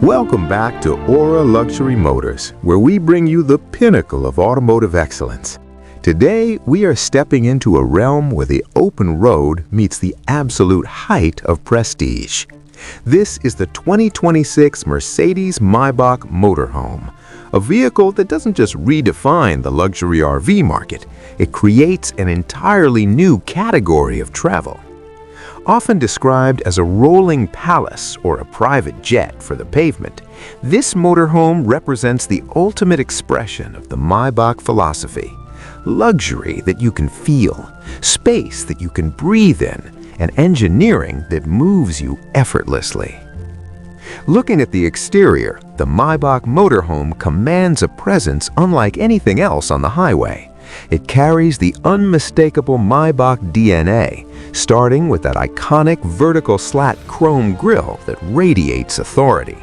Welcome back to Aura Luxury Motors, where we bring you the pinnacle of automotive excellence. Today, we are stepping into a realm where the open road meets the absolute height of prestige. This is the 2026 Mercedes-Maybach Motorhome, a vehicle that doesn't just redefine the luxury RV market, it creates an entirely new category of travel. Often described as a rolling palace or a private jet for the pavement, this motorhome represents the ultimate expression of the Maybach philosophy. Luxury that you can feel, space that you can breathe in, and engineering that moves you effortlessly. Looking at the exterior, the Maybach Motorhome commands a presence unlike anything else on the highway. It carries the unmistakable Maybach DNA, starting with that iconic vertical slat chrome grille that radiates authority.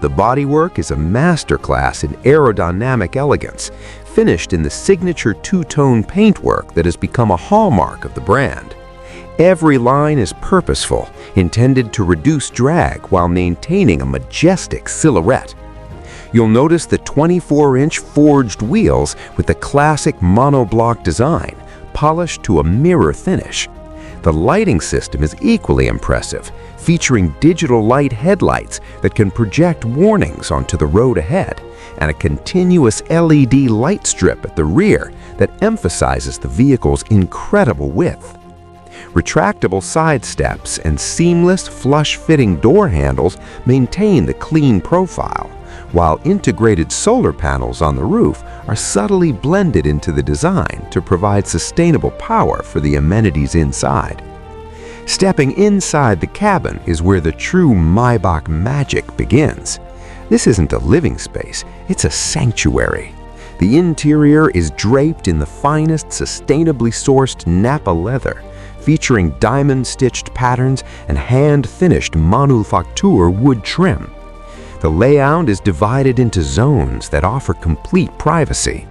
The bodywork is a masterclass in aerodynamic elegance, finished in the signature two-tone paintwork that has become a hallmark of the brand. Every line is purposeful, intended to reduce drag while maintaining a majestic silhouette. You'll notice the 24-inch forged wheels with the classic monoblock design, polished to a mirror finish. The lighting system is equally impressive, featuring digital light headlights that can project warnings onto the road ahead, and a continuous LED light strip at the rear that emphasizes the vehicle's incredible width. Retractable side steps and seamless flush-fitting door handles maintain the clean profile, while integrated solar panels on the roof are subtly blended into the design to provide sustainable power for the amenities inside. Stepping inside the cabin is where the true Maybach magic begins. This isn't a living space, it's a sanctuary. The interior is draped in the finest sustainably sourced Napa leather, featuring diamond-stitched patterns and hand-finished manufacture wood trim. The layout is divided into zones that offer complete privacy.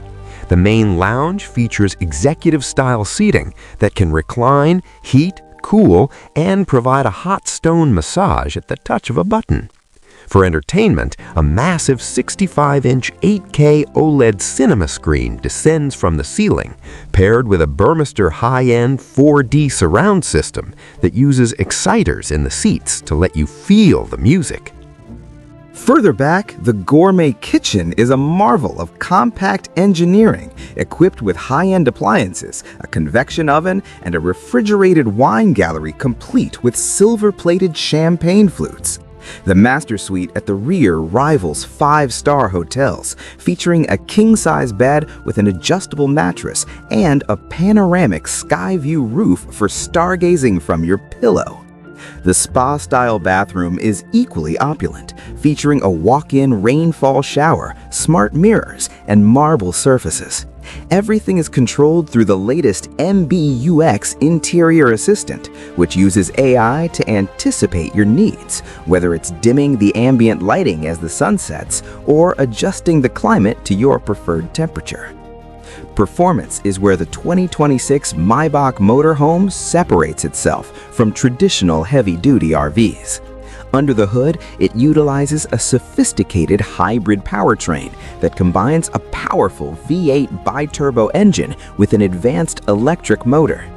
The main lounge features executive-style seating that can recline, heat, cool, and provide a hot stone massage at the touch of a button. For entertainment, a massive 65-inch 8K OLED cinema screen descends from the ceiling, paired with a Burmester high-end 4D surround system that uses exciters in the seats to let you feel the music. Further back, the gourmet kitchen is a marvel of compact engineering, equipped with high-end appliances, a convection oven, and a refrigerated wine gallery complete with silver-plated champagne flutes. The master suite at the rear rivals five-star hotels, featuring a king-size bed with an adjustable mattress and a panoramic sky view roof for stargazing from your pillow. The spa-style bathroom is equally opulent, featuring a walk-in rainfall shower, smart mirrors, and marble surfaces. Everything is controlled through the latest MBUX interior assistant, which uses AI to anticipate your needs, whether it's dimming the ambient lighting as the sun sets or adjusting the climate to your preferred temperature. Performance is where the 2026 Maybach Motorhome separates itself from traditional heavy-duty RVs. Under the hood, it utilizes a sophisticated hybrid powertrain that combines a powerful V8 biturbo engine with an advanced electric motor.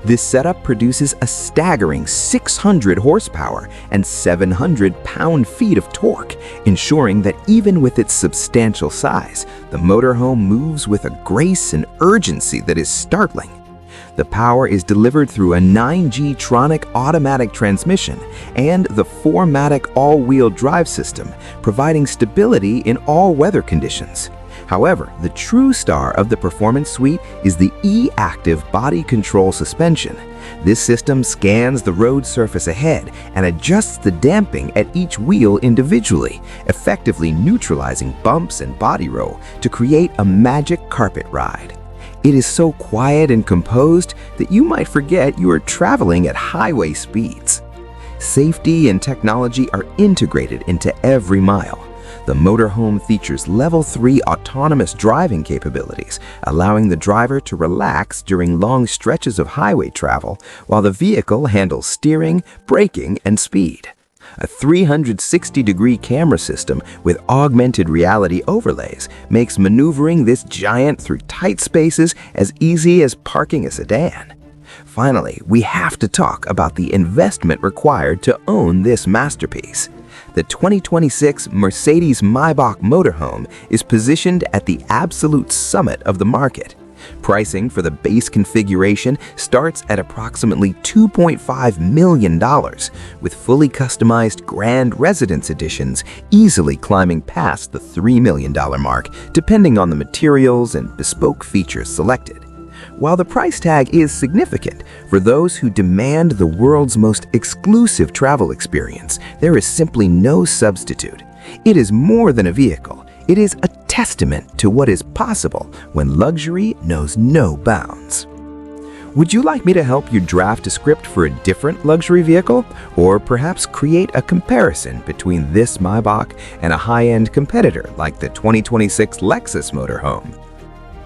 This setup produces a staggering 600 horsepower and 700 pound-feet of torque, ensuring that even with its substantial size, the motorhome moves with a grace and urgency that is startling. The power is delivered through a 9G Tronic automatic transmission and the 4MATIC all-wheel drive system, providing stability in all weather conditions. However, the true star of the performance suite is the e-active body control suspension. This system scans the road surface ahead and adjusts the damping at each wheel individually, effectively neutralizing bumps and body roll to create a magic carpet ride. It is so quiet and composed that you might forget you are traveling at highway speeds. Safety and technology are integrated into every mile. The motorhome features Level 3 autonomous driving capabilities, allowing the driver to relax during long stretches of highway travel while the vehicle handles steering, braking, and speed. A 360-degree camera system with augmented reality overlays makes maneuvering this giant through tight spaces as easy as parking a sedan. Finally, we have to talk about the investment required to own this masterpiece. The 2026 Mercedes-Maybach Motorhome is positioned at the absolute summit of the market. Pricing for the base configuration starts at approximately $2.5 million, with fully customized Grand Residence editions easily climbing past the $3 million mark, depending on the materials and bespoke features selected. While the price tag is significant, for those who demand the world's most exclusive travel experience, there is simply no substitute. It is more than a vehicle. It is a testament to what is possible when luxury knows no bounds. Would you like me to help you draft a script for a different luxury vehicle, or perhaps create a comparison between this Maybach and a high-end competitor like the 2026 Lexus Motorhome?